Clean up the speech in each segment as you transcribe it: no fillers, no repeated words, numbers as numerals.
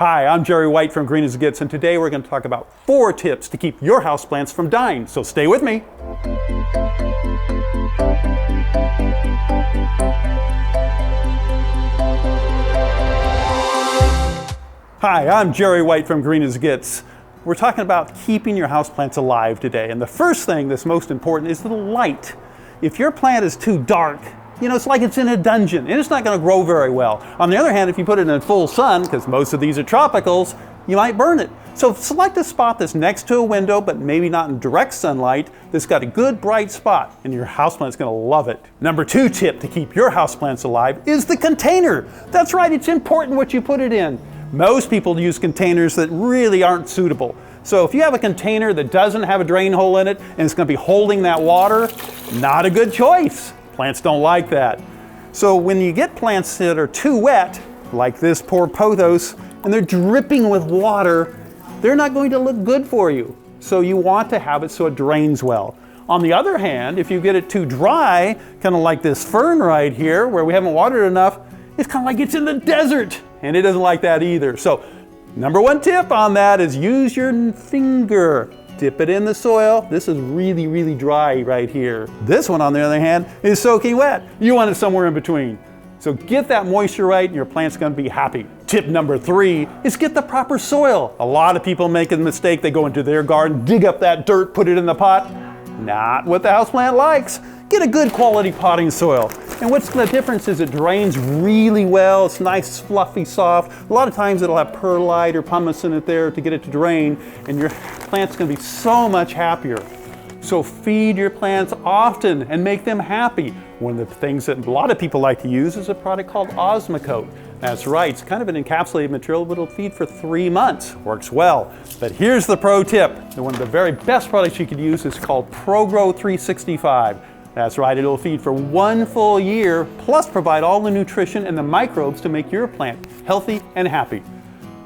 Hi, I'm Jerry White from Green as It Gets, and today we're going to talk about 4 tips to keep your houseplants from dying. So stay with me. Hi, I'm Jerry White from Green as It Gets. We're talking about keeping your houseplants alive today, and the first thing that's most important is the light. If your plant is too dark, it's like it's in a dungeon, and it's not going to grow very well. On the other hand, if you put it in full sun, because most of these are tropicals, you might burn it. So select a spot that's next to a window, but maybe not in direct sunlight, that's got a good bright spot, and your houseplant's going to love it. Number 2 tip to keep your houseplants alive is the container. That's right, it's important what you put it in. Most people use containers that really aren't suitable. So if you have a container that doesn't have a drain hole in it, and it's going to be holding that water, not a good choice. Plants don't like that. So when you get plants that are too wet, like this poor pothos, and they're dripping with water, they're not going to look good for you. So you want to have it so it drains well. On the other hand, if you get it too dry, kind of like this fern right here, where we haven't watered enough, it's kind of like it's in the desert, and it doesn't like that either. So number 1 tip on that is use your finger. Dip it in the soil. This is really, really dry right here. This one, on the other hand, is soaking wet. You want it somewhere in between. So get that moisture right and your plant's going to be happy. Tip number 3 is get the proper soil. A lot of people make a mistake. They go into their garden, dig up that dirt, put it in the pot. Not what the houseplant likes. Get a good quality potting soil. And what's the difference is it drains really well. It's nice, fluffy, soft. A lot of times it'll have perlite or pumice in it there to get it to drain, and your plant's going to be so much happier. So feed your plants often and make them happy. One of the things that a lot of people like to use is a product called Osmocote. That's right, it's kind of an encapsulated material, but it'll feed for 3 months. Works well. But here's the pro tip. One of the very best products you could use is called ProGrow 365. That's right, it'll feed for 1 full year, plus provide all the nutrition and the microbes to make your plant healthy and happy.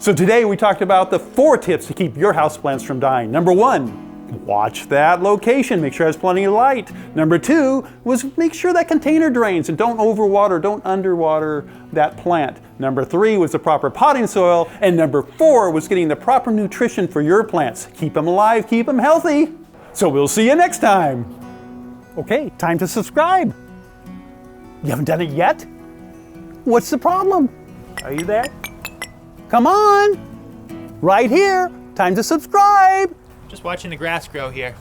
So today we talked about the 4 tips to keep your houseplants from dying. Number 1, watch that location, make sure it has plenty of light. Number 2 was make sure that container drains and don't overwater, don't underwater that plant. Number 3 was the proper potting soil, and number 4 was getting the proper nutrition for your plants. Keep them alive, keep them healthy. So we'll see you next time. Okay, time to subscribe. You haven't done it yet? What's the problem? Are you there? Come on! Right here, time to subscribe. Just watching the grass grow here.